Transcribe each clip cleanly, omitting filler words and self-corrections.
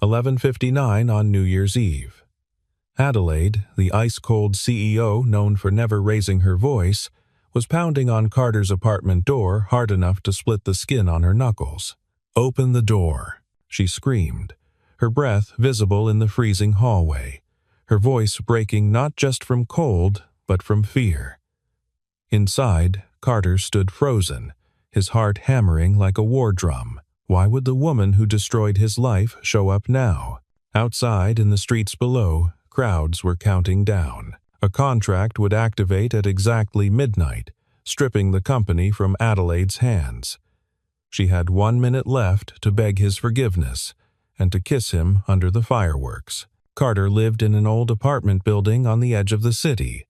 11:59 on New Year's Eve. Adelaide, the ice-cold CEO known for never raising her voice, was pounding on Carter's apartment door hard enough to split the skin on her knuckles. "Open the door," she screamed, her breath visible in the freezing hallway, her voice breaking not just from cold, but from fear. Inside, Carter stood frozen, his heart hammering like a war drum. Why would the woman who destroyed his life show up now? Outside, in the streets below, crowds were counting down. A contract would activate at exactly midnight, stripping the company from Adelaide's hands. She had 1 minute left to beg his forgiveness and to kiss him under the fireworks. Carter lived in an old apartment building on the edge of the city,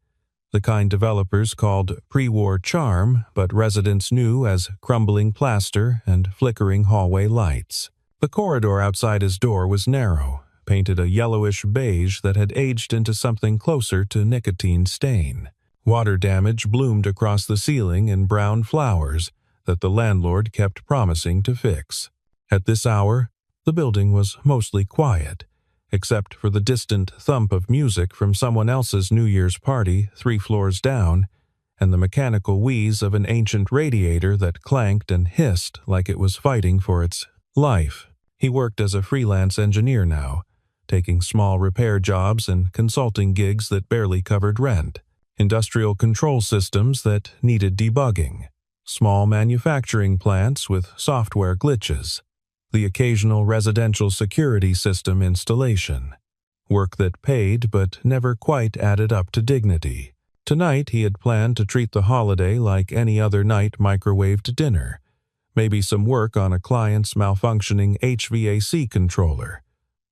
the kind developers called pre-war charm, but residents knew as crumbling plaster and flickering hallway lights. The corridor outside his door was narrow, painted a yellowish beige that had aged into something closer to nicotine stain. Water damage bloomed across the ceiling in brown flowers that the landlord kept promising to fix. At this hour, the building was mostly quiet, except for the distant thump of music from someone else's New Year's party 3 floors down, and the mechanical wheeze of an ancient radiator that clanked and hissed like it was fighting for its life. He worked as a freelance engineer now, taking small repair jobs and consulting gigs that barely covered rent, industrial control systems that needed debugging, small manufacturing plants with software glitches, the occasional residential security system installation, work that paid but never quite added up to dignity. Tonight he had planned to treat the holiday like any other night microwaved dinner, maybe some work on a client's malfunctioning HVAC controller.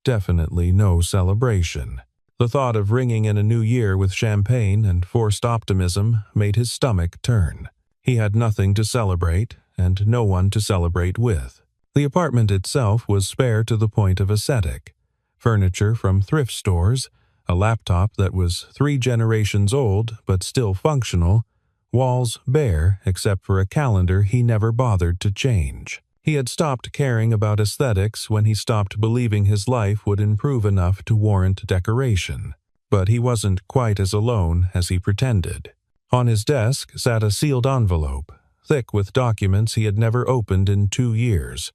Definitely no celebration. The thought of ringing in a new year with champagne and forced optimism made his stomach turn. He had nothing to celebrate and no one to celebrate with. The apartment itself was spare to the point of ascetic. Furniture from thrift stores, a laptop that was 3 generations old but still functional, walls bare except for a calendar he never bothered to change. He had stopped caring about aesthetics when he stopped believing his life would improve enough to warrant decoration. But he wasn't quite as alone as he pretended. On his desk sat a sealed envelope, thick with documents he had never opened in 2 years,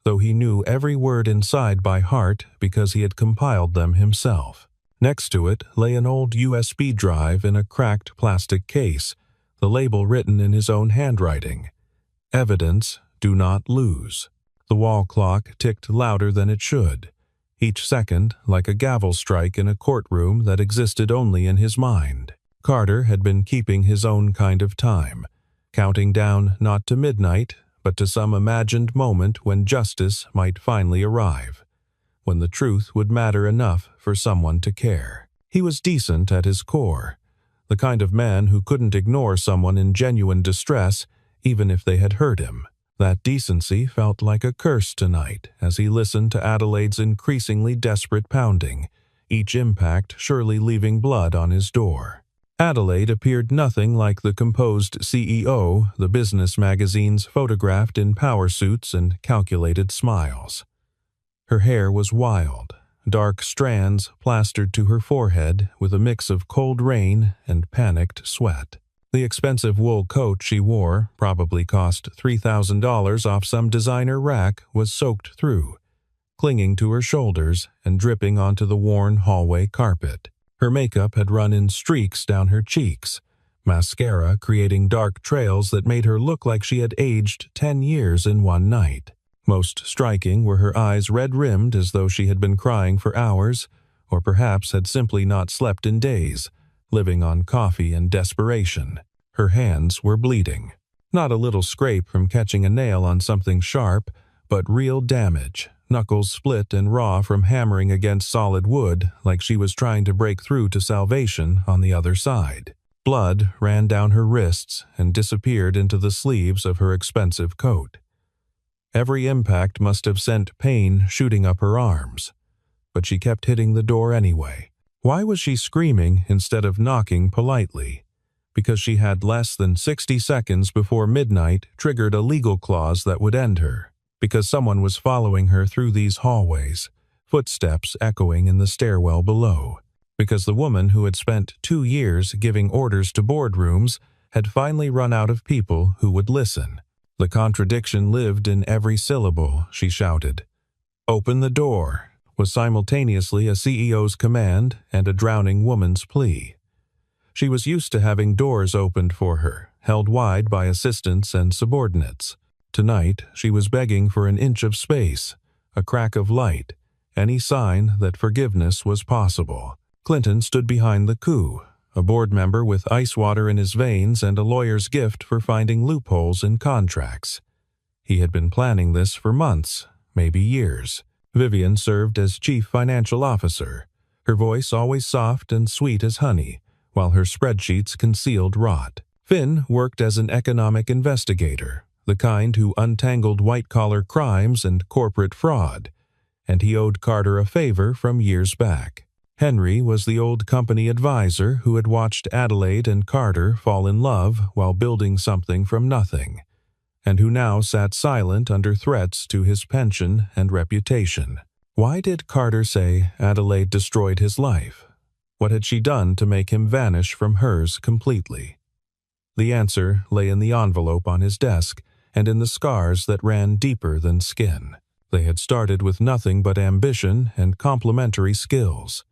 though he knew every word inside by heart because he had compiled them himself. Next to it lay an old USB drive in a cracked plastic case, the label written in his own handwriting. Evidence, do not lose. The wall clock ticked louder than it should, each second like a gavel strike in a courtroom that existed only in his mind. Carter had been keeping his own kind of time, counting down not to midnight, but to some imagined moment when justice might finally arrive, when the truth would matter enough for someone to care. He was decent at his core, the kind of man who couldn't ignore someone in genuine distress even if they had hurt him. That decency felt like a curse tonight as he listened to Adelaide's increasingly desperate pounding, each impact surely leaving blood on his door. Adelaide appeared nothing like the composed CEO the business magazines photographed in power suits and calculated smiles. Her hair was wild, dark strands plastered to her forehead with a mix of cold rain and panicked sweat. The expensive wool coat she wore, probably cost $3,000 off some designer rack, was soaked through, clinging to her shoulders and dripping onto the worn hallway carpet. Her makeup had run in streaks down her cheeks, mascara creating dark trails that made her look like she had aged 10 years in one night. Most striking were her eyes red-rimmed as though she had been crying for hours, or perhaps had simply not slept in days, living on coffee and desperation. Her hands were bleeding. Not a little scrape from catching a nail on something sharp, but real damage, knuckles split and raw from hammering against solid wood like she was trying to break through to salvation on the other side. Blood ran down her wrists and disappeared into the sleeves of her expensive coat. Every impact must have sent pain shooting up her arms, but she kept hitting the door anyway. Why was she screaming instead of knocking politely? Because she had less than 60 seconds before midnight triggered a legal clause that would end her. Because someone was following her through these hallways, footsteps echoing in the stairwell below, because the woman who had spent 2 years giving orders to boardrooms had finally run out of people who would listen. The contradiction lived in every syllable she shouted. "Open the door," was simultaneously a CEO's command and a drowning woman's plea. She was used to having doors opened for her, held wide by assistants and subordinates. Tonight, she was begging for an inch of space, a crack of light, any sign that forgiveness was possible. Clinton stood behind the coup, a board member with ice water in his veins and a lawyer's gift for finding loopholes in contracts. He had been planning this for months, maybe years. Vivian served as chief financial officer, her voice always soft and sweet as honey, while her spreadsheets concealed rot. Finn worked as an economic investigator, the kind who untangled white-collar crimes and corporate fraud, and he owed Carter a favor from years back. Henry was the old company advisor who had watched Adelaide and Carter fall in love while building something from nothing, and who now sat silent under threats to his pension and reputation. Why did Carter say Adelaide destroyed his life? What had she done to make him vanish from hers completely? The answer lay in the envelope on his desk and in the scars that ran deeper than skin. They had started with nothing but ambition and complementary skills.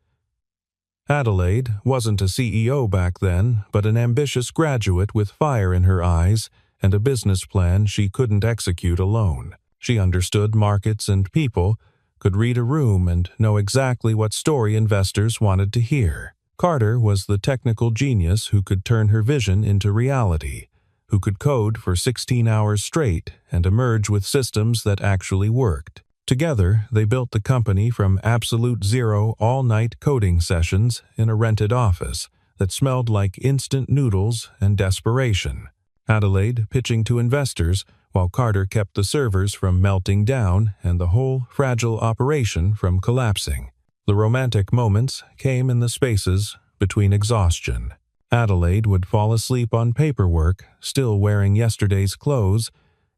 Adelaide wasn't a CEO back then, but an ambitious graduate with fire in her eyes and a business plan she couldn't execute alone. She understood markets and people, could read a room and know exactly what story investors wanted to hear. Carter was the technical genius who could turn her vision into reality, who could code for 16 hours straight and emerge with systems that actually worked. Together, they built the company from absolute zero all-night coding sessions in a rented office that smelled like instant noodles and desperation. Adelaide pitching to investors, while Carter kept the servers from melting down and the whole fragile operation from collapsing. The romantic moments came in the spaces between exhaustion. Adelaide would fall asleep on paperwork, still wearing yesterday's clothes,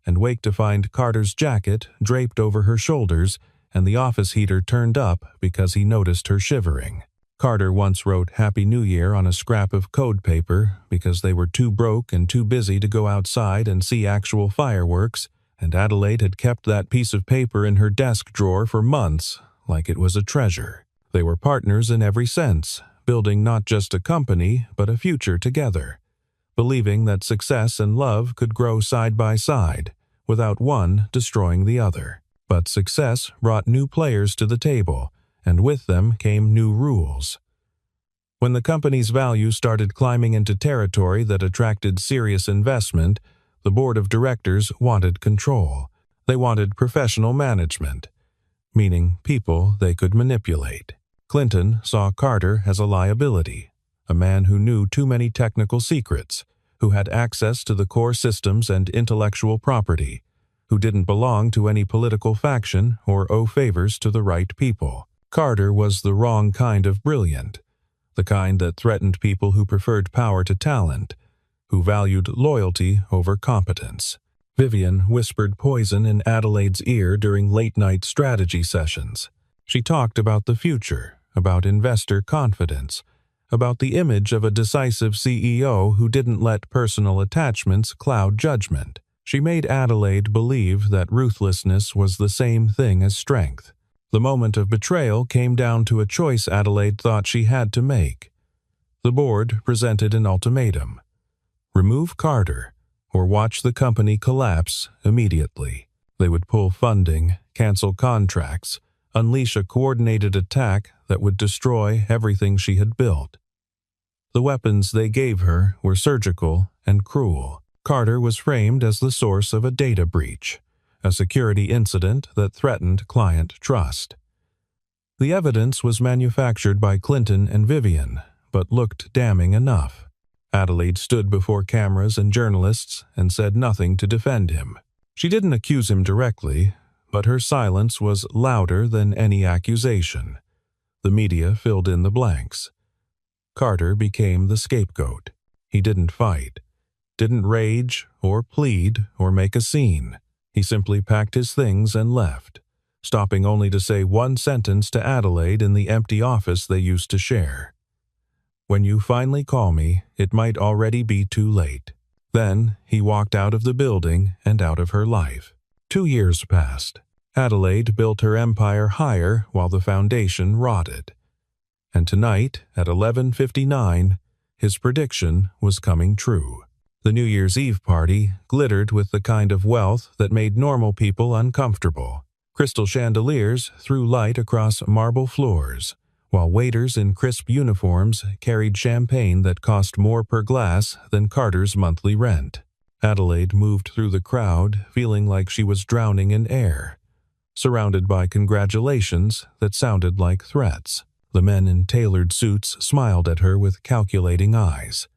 and wake to find Carter's jacket draped over her shoulders and the office heater turned up because he noticed her shivering. Carter once wrote Happy New Year on a scrap of code paper because they were too broke and too busy to go outside and see actual fireworks, and Adelaide had kept that piece of paper in her desk drawer for months, like it was a treasure. They were partners in every sense, building not just a company, but a future together, believing that success and love could grow side by side, without one destroying the other. But success brought new players to the table, and with them came new rules. When the company's value started climbing into territory that attracted serious investment, the board of directors wanted control. They wanted professional management, meaning people they could manipulate. Clinton saw Carter as a liability, a man who knew too many technical secrets, who had access to the core systems and intellectual property, who didn't belong to any political faction or owe favors to the right people. Carter was the wrong kind of brilliant, the kind that threatened people who preferred power to talent, who valued loyalty over competence. Vivian whispered poison in Adelaide's ear during late-night strategy sessions. She talked about the future, about investor confidence, about the image of a decisive CEO who didn't let personal attachments cloud judgment. She made Adelaide believe that ruthlessness was the same thing as strength. The moment of betrayal came down to a choice Adelaide thought she had to make. The board presented an ultimatum: remove Carter, or watch the company collapse immediately. They would pull funding, cancel contracts, unleash a coordinated attack that would destroy everything she had built. The weapons they gave her were surgical and cruel. Carter was framed as the source of a data breach, a security incident that threatened client trust. The evidence was manufactured by Clinton and Vivian, but looked damning enough. Adelaide stood before cameras and journalists and said nothing to defend him. She didn't accuse him directly, but her silence was louder than any accusation. The media filled in the blanks. Carter became the scapegoat. He didn't fight, didn't rage or plead or make a scene. He simply packed his things and left, stopping only to say one sentence to Adelaide in the empty office they used to share. "When you finally call me, it might already be too late." Then he walked out of the building and out of her life. 2 years passed. Adelaide built her empire higher while the foundation rotted. And tonight, at 11:59, his prediction was coming true. The New Year's Eve party glittered with the kind of wealth that made normal people uncomfortable. Crystal chandeliers threw light across marble floors, while waiters in crisp uniforms carried champagne that cost more per glass than Carter's monthly rent. Adelaide moved through the crowd, feeling like she was drowning in air, surrounded by congratulations that sounded like threats. The men in tailored suits smiled at her with calculating eyes.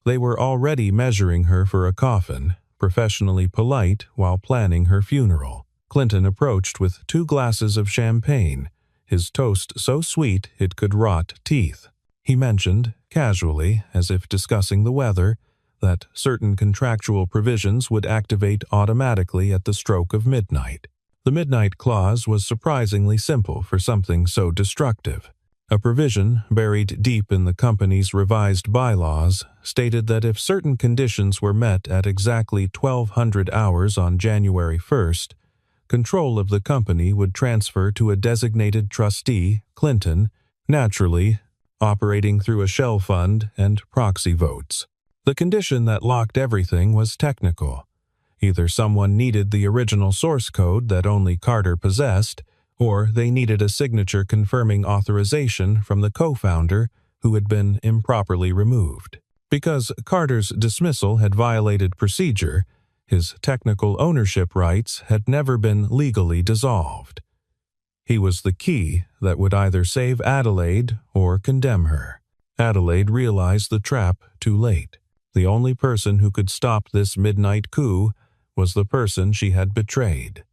They were already measuring her for a coffin, professionally polite while planning her funeral. Clinton approached with 2 glasses of champagne, his toast so sweet it could rot teeth. He mentioned, casually, as if discussing the weather, that certain contractual provisions would activate automatically at the stroke of midnight. The midnight clause was surprisingly simple for something so destructive. A provision buried deep in the company's revised bylaws stated that if certain conditions were met at exactly 1200 hours on January 1st, control of the company would transfer to a designated trustee, Clinton, naturally, operating through a shell fund and proxy votes. The condition that locked everything was technical. Either someone needed the original source code that only Carter possessed, or they needed a signature confirming authorization from the co-founder who had been improperly removed. Because Carter's dismissal had violated procedure, his technical ownership rights had never been legally dissolved. He was the key that would either save Adelaide or condemn her. Adelaide realized the trap too late. The only person who could stop this midnight coup was the person she had betrayed,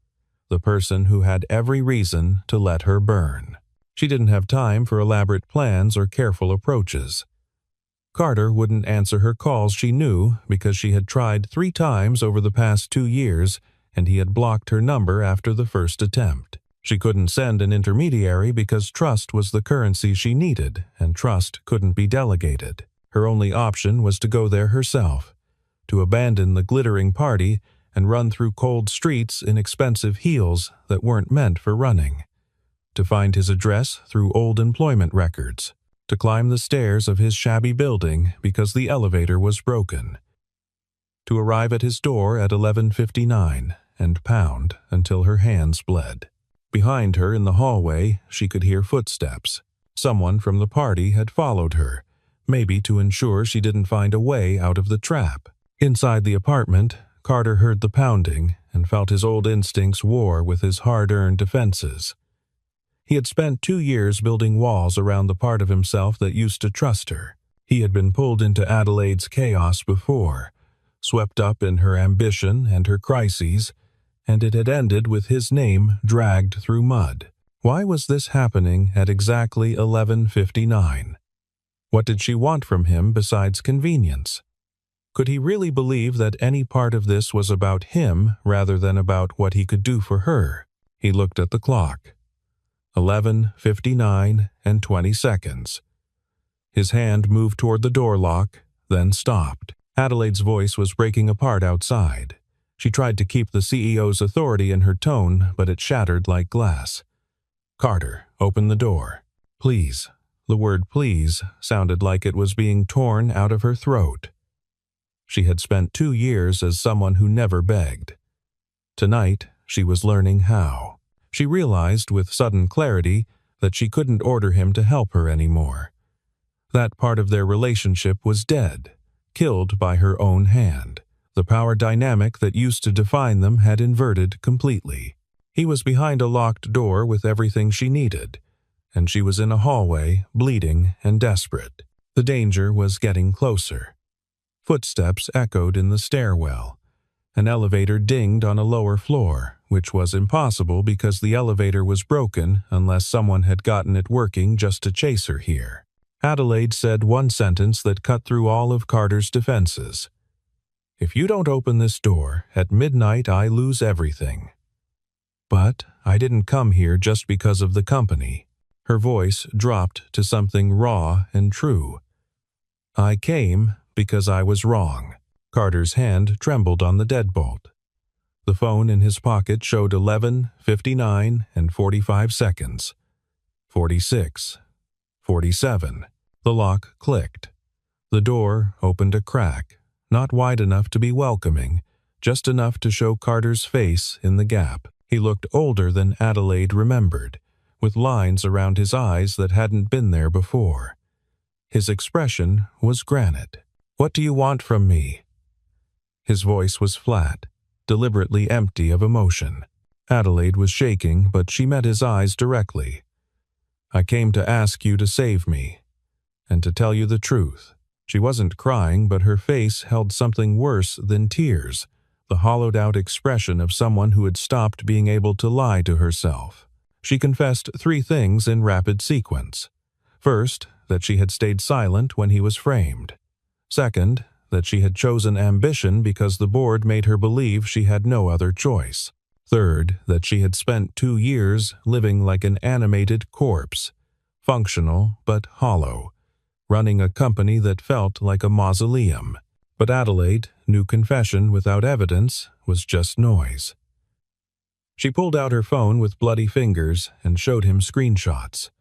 the person who had every reason to let her burn. She didn't have time for elaborate plans or careful approaches. Carter wouldn't answer her calls, she knew, because she had tried 3 times over the past 2 years, and he had blocked her number after the first attempt. She couldn't send an intermediary because trust was the currency she needed, and trust couldn't be delegated. Her only option was to go there herself, to abandon the glittering party and run through cold streets in expensive heels that weren't meant for running, to find his address through old employment records, to climb the stairs of his shabby building because the elevator was broken, to arrive at his door at 11:59 and pound until her hands bled. Behind her in the hallway, she could hear footsteps. Someone from the party had followed her, maybe to ensure she didn't find a way out of the trap. Inside the apartment, Carter heard the pounding and felt his old instincts war with his hard-earned defenses. He had spent 2 years building walls around the part of himself that used to trust her. He had been pulled into Adelaide's chaos before, swept up in her ambition and her crises, and it had ended with his name dragged through mud. Why was this happening at exactly 11:59? What did she want from him besides convenience? Could he really believe that any part of this was about him rather than about what he could do for her? He looked at the clock. 11:59 and 20 seconds. His hand moved toward the door lock, then stopped. Adelaide's voice was breaking apart outside. She tried to keep the CEO's authority in her tone, but it shattered like glass. "Carter, open the door. Please." The word please sounded like it was being torn out of her throat. She had spent 2 years as someone who never begged. Tonight, she was learning how. She realized with sudden clarity that she couldn't order him to help her anymore. That part of their relationship was dead, killed by her own hand. The power dynamic that used to define them had inverted completely. He was behind a locked door with everything she needed, and she was in a hallway, bleeding and desperate. The danger was getting closer. Footsteps echoed in the stairwell. An elevator dinged on a lower floor, which was impossible because the elevator was broken unless someone had gotten it working just to chase her here. Adelaide said one sentence that cut through all of Carter's defenses. "If you don't open this door, at midnight I lose everything." But I didn't come here just because of the company. Her voice dropped to something raw and true. I came because I was wrong. Carter's hand trembled on the deadbolt. The phone in his pocket showed 11:59 and 45 seconds. 46. 47. The lock clicked. The door opened a crack, not wide enough to be welcoming, just enough to show Carter's face in the gap. He looked older than Adelaide remembered, with lines around his eyes that hadn't been there before. His expression was granite. "What do you want from me?" His voice was flat, deliberately empty of emotion. Adelaide was shaking, but she met his eyes directly. "I came to ask you to save me, and to tell you the truth." She wasn't crying, but her face held something worse than tears, the hollowed-out expression of someone who had stopped being able to lie to herself. She confessed 3 things in rapid sequence. First, that she had stayed silent when he was framed. Second, that she had chosen ambition because the board made her believe she had no other choice. Third, that she had spent 2 years living like an animated corpse, functional but hollow, running a company that felt like a mausoleum. But Adelaide knew confession without evidence was just noise. She pulled out her phone with bloody fingers and showed him screenshots.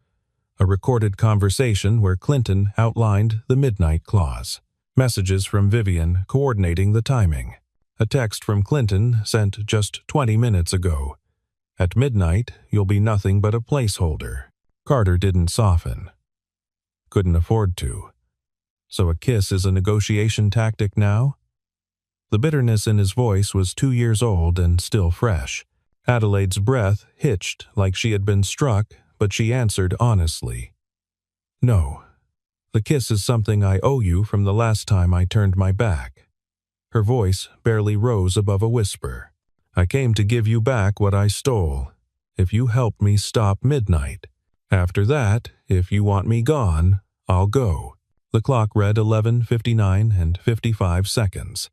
A recorded conversation where Clinton outlined the midnight clause. Messages from Vivian coordinating the timing. A text from Clinton sent just 20 minutes ago. "At midnight, you'll be nothing but a placeholder." Carter didn't soften. Couldn't afford to. So a kiss is a negotiation tactic now? The bitterness in his voice was 2 years old and still fresh. Adelaide's breath hitched like she had been struck, but she answered honestly. "No. The kiss is something I owe you from the last time I turned my back." Her voice barely rose above a whisper. "I came to give you back what I stole, if you help me stop midnight. After that, if you want me gone, I'll go." The clock read 11:59 and 55 seconds.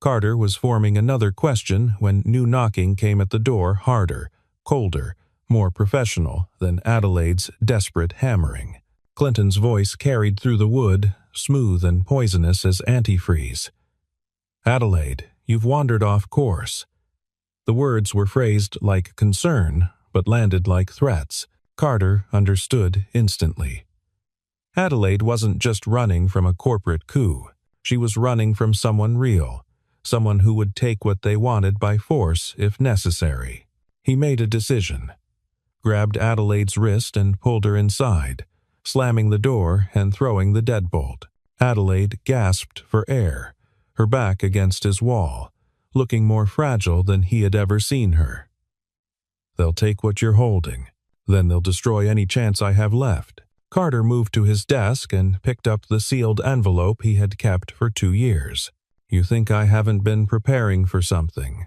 Carter was forming another question when new knocking came at the door, harder, colder, more professional than Adelaide's desperate hammering. Clinton's voice carried through the wood, smooth and poisonous as antifreeze. "Adelaide, you've wandered off course." The words were phrased like concern, but landed like threats. Carter understood instantly. Adelaide wasn't just running from a corporate coup. She was running from someone real, someone who would take what they wanted by force if necessary. He made a decision. Grabbed Adelaide's wrist and pulled her inside, slamming the door and throwing the deadbolt. Adelaide gasped for air, her back against his wall, looking more fragile than he had ever seen her. "They'll take what you're holding. Then they'll destroy any chance I have left." Carter moved to his desk and picked up the sealed envelope he had kept for 2 years. "You think I haven't been preparing for something?"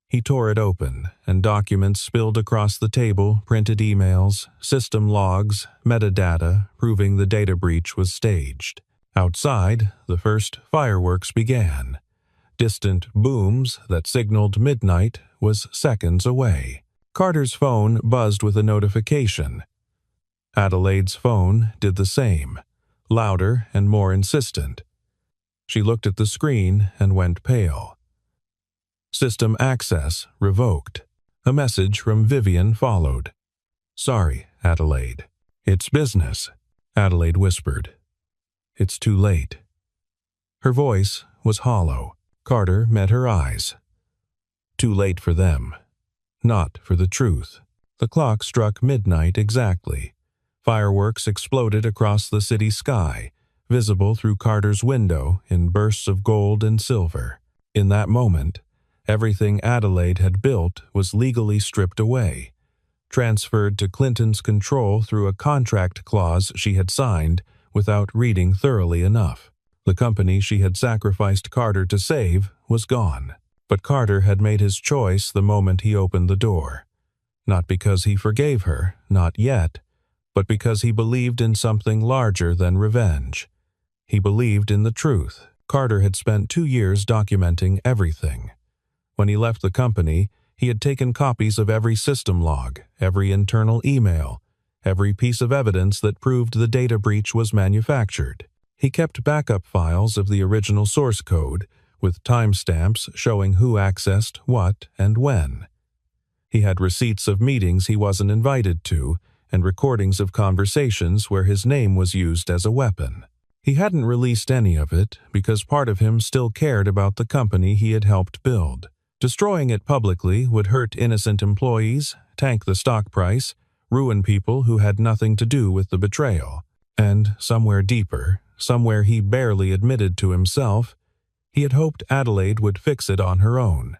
He tore it open, and documents spilled across the table, printed emails, system logs, metadata, proving the data breach was staged. Outside, the first fireworks began. Distant booms that signaled midnight was seconds away. Carter's phone buzzed with a notification. Adelaide's phone did the same, louder and more insistent. She looked at the screen and went pale. System access revoked. A message from Vivian followed. "Sorry, Adelaide. It's business," Adelaide whispered. "It's too late." Her voice was hollow. Carter met her eyes. Too late for them. Not for the truth. The clock struck midnight exactly. Fireworks exploded across the city sky, visible through Carter's window in bursts of gold and silver. In that moment, everything Adelaide had built was legally stripped away, transferred to Clinton's control through a contract clause she had signed without reading thoroughly enough. The company she had sacrificed Carter to save was gone. But Carter had made his choice the moment he opened the door. Not because he forgave her, not yet, but because he believed in something larger than revenge. He believed in the truth. Carter had spent 2 years documenting everything. When he left the company, He had taken copies of every system log, every internal email, every piece of evidence that proved the data breach was manufactured. He kept backup files of the original source code, with timestamps showing who accessed what and when. He had receipts of meetings he wasn't invited to, and recordings of conversations where his name was used as a weapon. He hadn't released any of it because part of him still cared about the company he had helped build. Destroying it publicly would hurt innocent employees, tank the stock price, ruin people who had nothing to do with the betrayal. And somewhere deeper, somewhere he barely admitted to himself, he had hoped Adelaide would fix it on her own,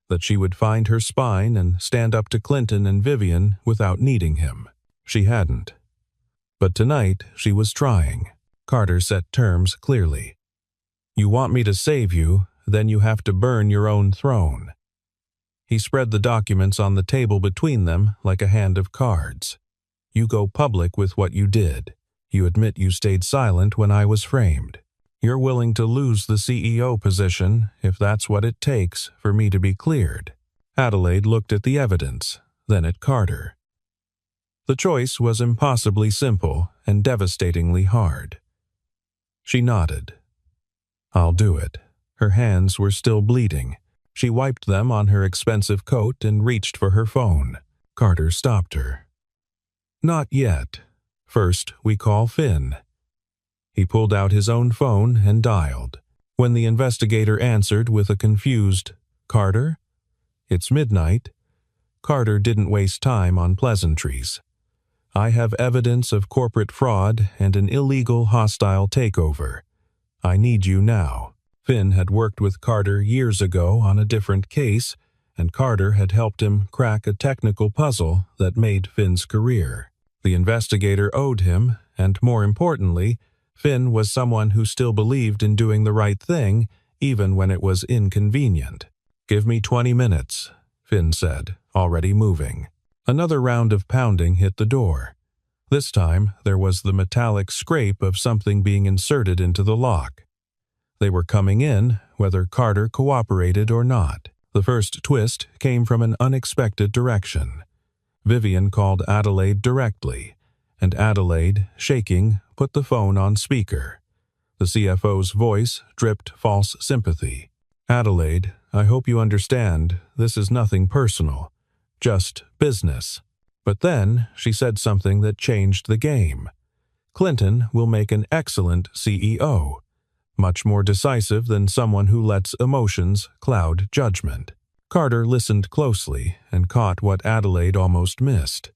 that she would find her spine and stand up to Clinton and Vivian without needing him. She hadn't. But tonight she was trying. Carter set terms clearly. You want me to save you, then you have to burn your own throne. He spread the documents on the table between them like a hand of cards. You go public with what you did. You admit you stayed silent when I was framed. You're willing to lose the CEO position if that's what it takes for me to be cleared. Adelaide looked at the evidence, then at Carter. The choice was impossibly simple and devastatingly hard. She nodded. I'll do it. Her hands were still bleeding. She wiped them on her expensive coat and reached for her phone. Carter stopped her. Not yet. First, we call Finn. He pulled out his own phone and dialed. When the investigator answered with a confused, Carter? It's midnight. Carter didn't waste time on pleasantries. I have evidence of corporate fraud and an illegal hostile takeover. I need you now. Finn had worked with Carter years ago on a different case, and Carter had helped him crack a technical puzzle that made Finn's career. The investigator owed him, and more importantly, Finn was someone who still believed in doing the right thing, even when it was inconvenient. Give me 20 minutes, Finn said, already moving. Another round of pounding hit the door. This time, there was the metallic scrape of something being inserted into the lock. They were coming in, whether Carter cooperated or not. The first twist came from an unexpected direction. Vivian called Adelaide directly, and Adelaide, shaking, put the phone on speaker. The CFO's voice dripped false sympathy. Adelaide, I hope you understand, this is nothing personal. Just business. But then she said something that changed the game. Clinton will make an excellent CEO, much more decisive than someone who lets emotions cloud judgment. Carter listened closely and caught what Adelaide almost missed.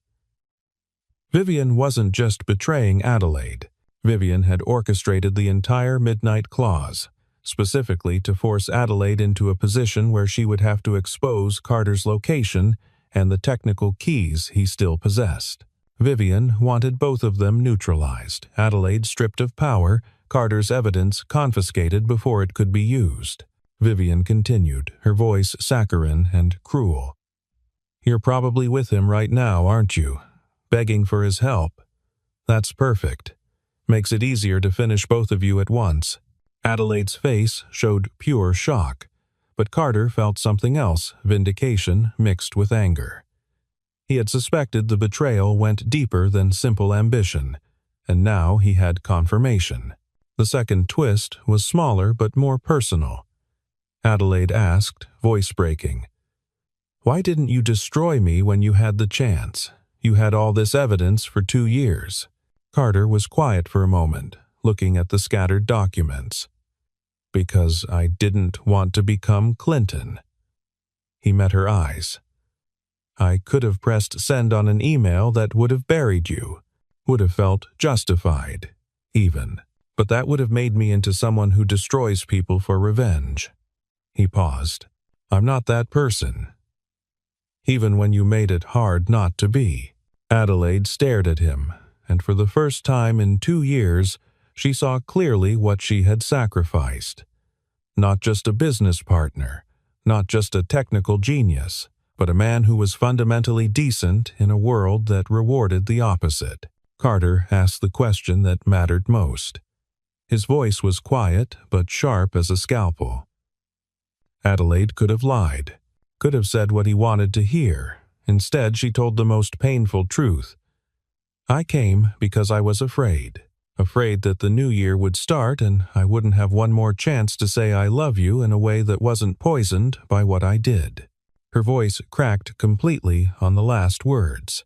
Vivian wasn't just betraying Adelaide. Vivian had orchestrated the entire midnight clause, specifically to force Adelaide into a position where she would have to expose Carter's location and the technical keys he still possessed. Vivian wanted both of them neutralized, Adelaide stripped of power, Carter's evidence confiscated before it could be used. Vivian continued, her voice saccharine and cruel. You're probably with him right now, aren't you? Begging for his help. That's perfect. Makes it easier to finish both of you at once. Adelaide's face showed pure shock, but Carter felt something else, vindication mixed with anger. He had suspected the betrayal went deeper than simple ambition, and now he had confirmation. The second twist was smaller but more personal. Adelaide asked, voice breaking, Why didn't you destroy me when you had the chance? You had all this evidence for 2 years. Carter was quiet for a moment, looking at the scattered documents. Because I didn't want to become Clinton. He met her eyes. I could have pressed send on an email that would have buried you, would have felt justified, even. But that would have made me into someone who destroys people for revenge. He paused. I'm not that person. Even when you made it hard not to be. Adelaide stared at him, and for the first time in 2 years, she saw clearly what she had sacrificed. Not just a business partner, not just a technical genius, but a man who was fundamentally decent in a world that rewarded the opposite. Carter asked the question that mattered most. His voice was quiet but sharp as a scalpel. Adelaide could have lied. could have said what he wanted to hear. Instead, she told the most painful truth. I came because I was afraid. Afraid that the new year would start and I wouldn't have one more chance to say I love you in a way that wasn't poisoned by what I did. Her voice cracked completely on the last words.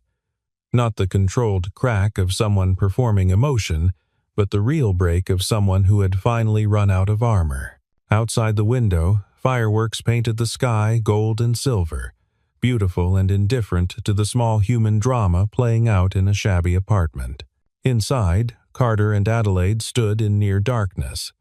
Not the controlled crack of someone performing emotion, but the real break of someone who had finally run out of armor. Outside the window, fireworks painted the sky gold and silver, beautiful and indifferent to the small human drama playing out in a shabby apartment. Inside, Carter and Adelaide stood in near darkness,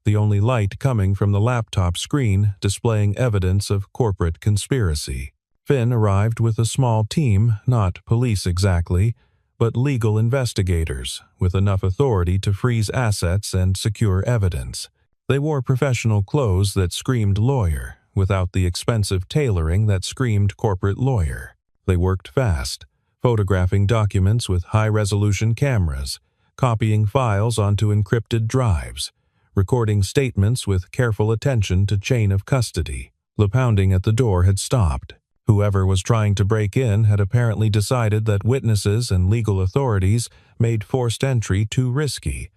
the only light coming from the laptop screen displaying evidence of corporate conspiracy. Finn arrived with a small team, not police exactly, but legal investigators, with enough authority to freeze assets and secure evidence. They wore professional clothes that screamed lawyer, without the expensive tailoring that screamed corporate lawyer. They worked fast, photographing documents with high-resolution cameras, copying files onto encrypted drives, recording statements with careful attention to chain of custody. The pounding at the door had stopped. Whoever was trying to break in had apparently decided that witnesses and legal authorities made forced entry too risky,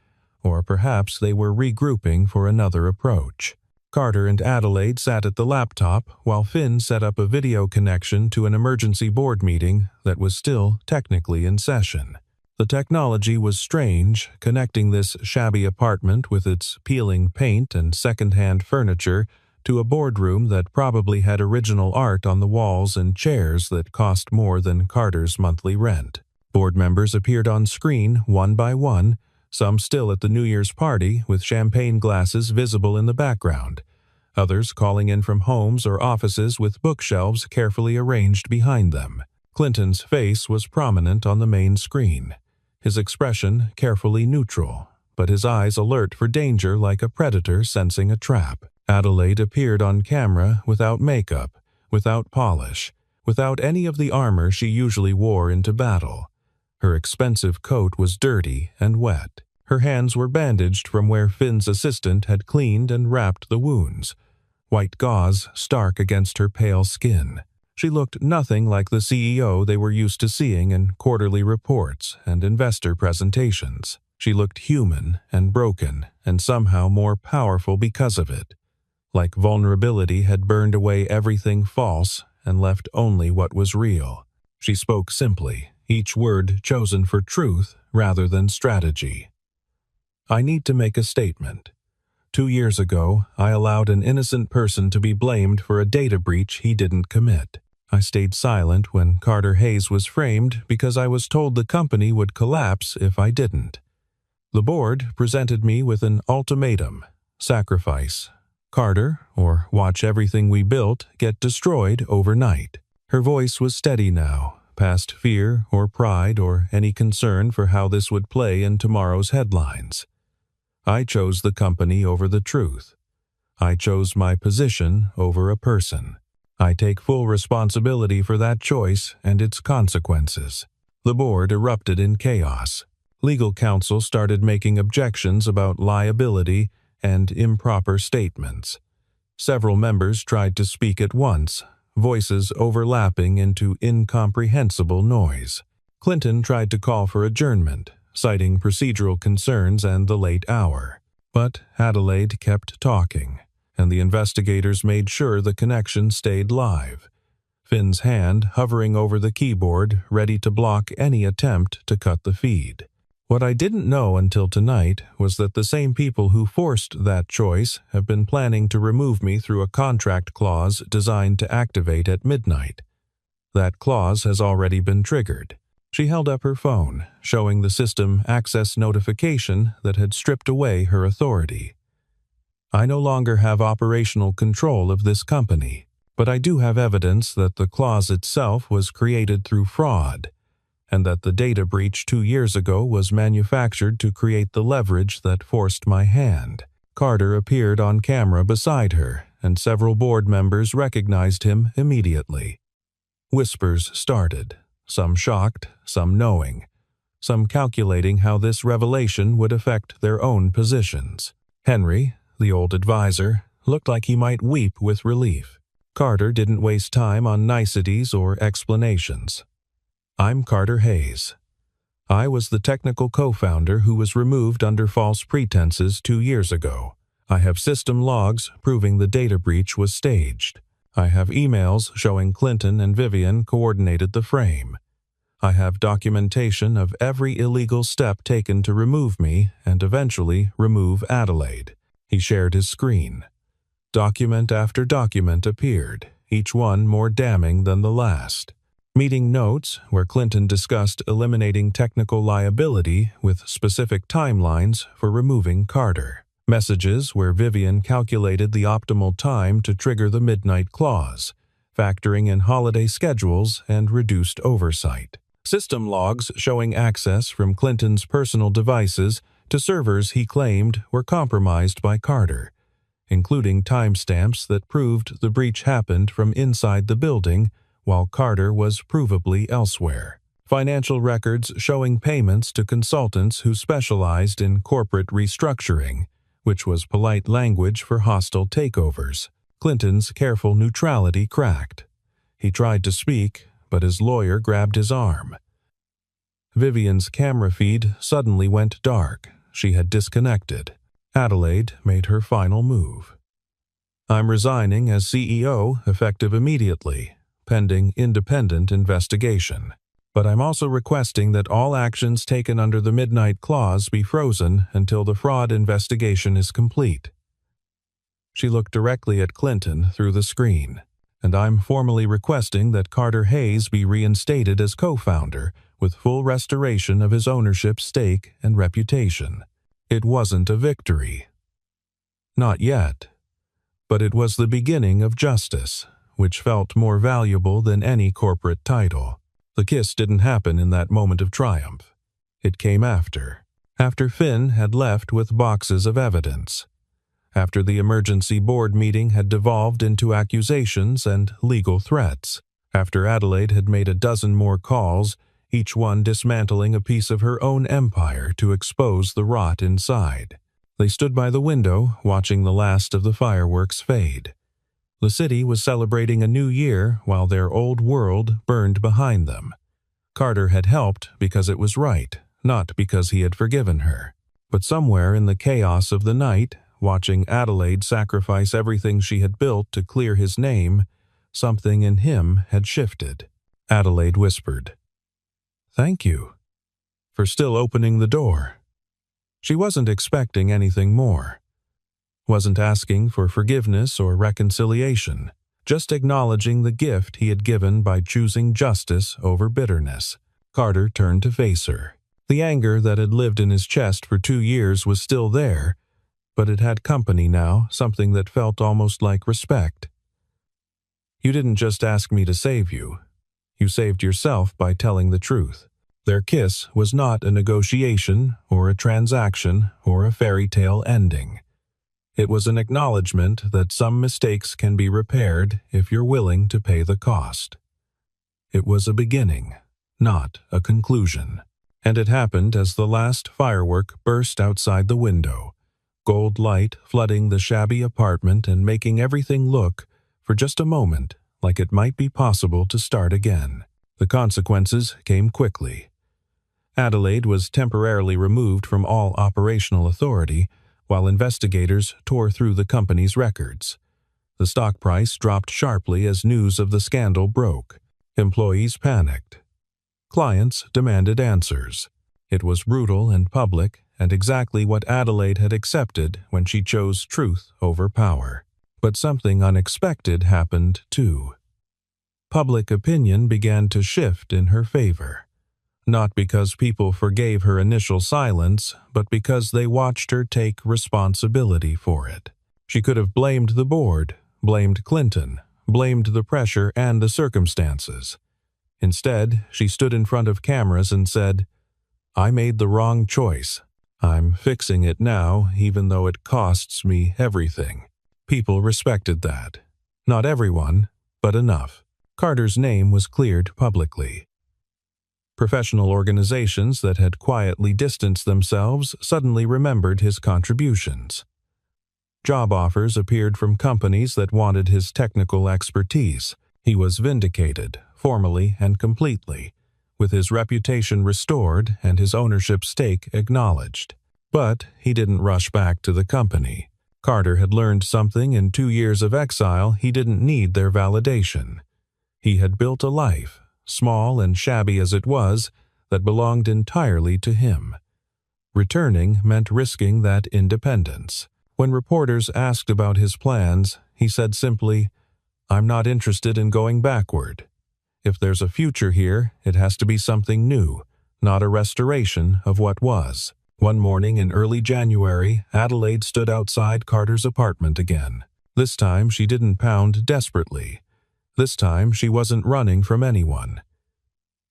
or perhaps they were regrouping for another approach. Carter and Adelaide sat at the laptop while Finn set up a video connection to an emergency board meeting that was still technically in session. The technology was strange, connecting this shabby apartment with its peeling paint and second-hand furniture to a boardroom that probably had original art on the walls and chairs that cost more than Carter's monthly rent. Board members appeared on screen one by one, some still at the New Year's party with champagne glasses visible in the background, others calling in from homes or offices with bookshelves carefully arranged behind them. Clinton's face was prominent on the main screen, his expression carefully neutral, but his eyes alert for danger like a predator sensing a trap. Adelaide appeared on camera without makeup, without polish, without any of the armor she usually wore into battle. Her expensive coat was dirty and wet. Her hands were bandaged from where Finn's assistant had cleaned and wrapped the wounds, white gauze stark against her pale skin. She looked nothing like the CEO they were used to seeing in quarterly reports and investor presentations. She looked human and broken and somehow more powerful because of it. Like vulnerability had burned away everything false and left only what was real. She spoke simply, each word chosen for truth rather than strategy. I need to make a statement. 2 years ago, I allowed an innocent person to be blamed for a data breach he didn't commit. I stayed silent when Carter Hayes was framed because I was told the company would collapse if I didn't. The board presented me with an ultimatum: sacrifice Carter, or watch everything we built get destroyed overnight. Her voice was steady now, past fear or pride or any concern for how this would play in tomorrow's headlines. I chose the company over the truth. I chose my position over a person. I take full responsibility for that choice and its consequences. The board erupted in chaos. Legal counsel started making objections about liability and improper statements. Several members tried to speak at once, voices overlapping into incomprehensible noise. Clinton tried to call for adjournment, citing procedural concerns and the late hour. But Adelaide kept talking, and the investigators made sure the connection stayed live, Finn's hand hovering over the keyboard, ready to block any attempt to cut the feed. What I didn't know until tonight was that the same people who forced that choice have been planning to remove me through a contract clause designed to activate at midnight. That clause has already been triggered. She held up her phone, showing the system access notification that had stripped away her authority. I no longer have operational control of this company, but I do have evidence that the clause itself was created through fraud, and that the data breach 2 years ago was manufactured to create the leverage that forced my hand. Carter appeared on camera beside her, and several board members recognized him immediately. Whispers started, some shocked, some knowing, some calculating how this revelation would affect their own positions. Henry, the old advisor, looked like he might weep with relief. Carter didn't waste time on niceties or explanations. I'm Carter Hayes. I was the technical co-founder who was removed under false pretenses 2 years ago. I have system logs proving the data breach was staged. I have emails showing Clinton and Vivian coordinated the frame. I have documentation of every illegal step taken to remove me and eventually remove Adelaide. He shared his screen. Document after document appeared, each one more damning than the last. Meeting notes where Clinton discussed eliminating technical liability with specific timelines for removing Carter. Messages where Vivian calculated the optimal time to trigger the midnight clause, factoring in holiday schedules and reduced oversight. System logs showing access from Clinton's personal devices to servers he claimed were compromised by Carter, including timestamps that proved the breach happened from inside the building while Carter was provably elsewhere. Financial records showing payments to consultants who specialized in corporate restructuring, which was polite language for hostile takeovers. Clinton's careful neutrality cracked. He tried to speak, but his lawyer grabbed his arm. Vivian's camera feed suddenly went dark. She had disconnected. Adelaide made her final move. I'm resigning as CEO effective immediately, pending independent investigation. But I'm also requesting that all actions taken under the Midnight Clause be frozen until the fraud investigation is complete. She looked directly at Clinton through the screen, and I'm formally requesting that Carter Hayes be reinstated as co-founder with full restoration of his ownership stake and reputation. It wasn't a victory. Not yet. But it was the beginning of justice, which felt more valuable than any corporate title. The kiss didn't happen in that moment of triumph. It came after Finn had left with boxes of evidence, after the emergency board meeting had devolved into accusations and legal threats, after Adelaide had made a dozen more calls, each one dismantling a piece of her own empire to expose the rot inside. They stood by the window, watching the last of the fireworks fade. The city was celebrating a new year while their old world burned behind them. Carter had helped because it was right, not because he had forgiven her. But somewhere in the chaos of the night, watching Adelaide sacrifice everything she had built to clear his name, something in him had shifted. Adelaide whispered, "Thank you for still opening the door." She wasn't expecting anything more. Wasn't asking for forgiveness or reconciliation, just acknowledging the gift he had given by choosing justice over bitterness. Carter turned to face her. The anger that had lived in his chest for 2 years was still there, but it had company now, something that felt almost like respect. "You didn't just ask me to save you. You saved yourself by telling the truth." Their kiss was not a negotiation or a transaction or a fairy tale ending. It was an acknowledgement that some mistakes can be repaired if you're willing to pay the cost. It was a beginning, not a conclusion. And it happened as the last firework burst outside the window, gold light flooding the shabby apartment and making everything look, for just a moment, like it might be possible to start again. The consequences came quickly. Adelaide was temporarily removed from all operational authority, while investigators tore through the company's records. The stock price dropped sharply as news of the scandal broke. Employees panicked. Clients demanded answers. It was brutal and public, and exactly what Adelaide had accepted when she chose truth over power. But something unexpected happened too. Public opinion began to shift in her favor. Not because people forgave her initial silence, but because they watched her take responsibility for it. She could have blamed the board, blamed Clinton, blamed the pressure and the circumstances. Instead, she stood in front of cameras and said, "I made the wrong choice. I'm fixing it now, even though it costs me everything." People respected that. Not everyone, but enough. Carter's name was cleared publicly. Professional organizations that had quietly distanced themselves suddenly remembered his contributions. Job offers appeared from companies that wanted his technical expertise. He was vindicated, formally and completely, with his reputation restored and his ownership stake acknowledged. But he didn't rush back to the company. Carter had learned something in 2 years of exile. He didn't need their validation. He had built a life, small and shabby as it was, that belonged entirely to him. Returning meant risking that independence. When reporters asked about his plans, he said simply, "I'm not interested in going backward. If there's a future here, it has to be something new, not a restoration of what was." One morning in early January, Adelaide stood outside Carter's apartment again. This time she didn't pound desperately. This time she wasn't running from anyone.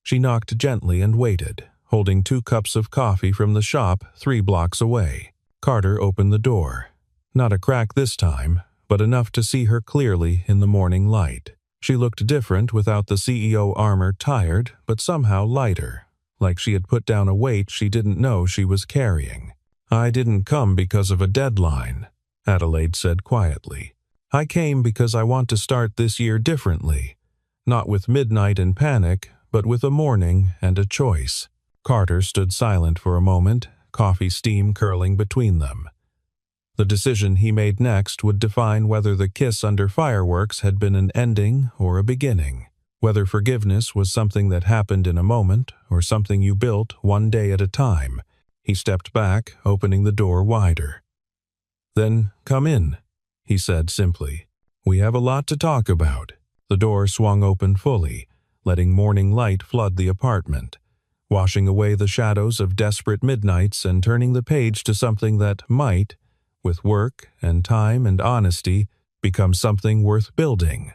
She knocked gently and waited, holding 2 cups of coffee from the shop 3 blocks away. Carter opened the door. Not a crack this time, but enough to see her clearly in the morning light. She looked different without the CEO armor, tired, but somehow lighter, like she had put down a weight she didn't know she was carrying. "I didn't come because of a deadline," Adelaide said quietly. "I came because I want to start this year differently, not with midnight and panic, but with a morning and a choice." Carter stood silent for a moment, coffee steam curling between them. The decision he made next would define whether the kiss under fireworks had been an ending or a beginning, whether forgiveness was something that happened in a moment or something you built one day at a time. He stepped back, opening the door wider. "Then come in," he said simply. "We have a lot to talk about." The door swung open fully, letting morning light flood the apartment, washing away the shadows of desperate midnights and turning the page to something that might, with work and time and honesty, become something worth building.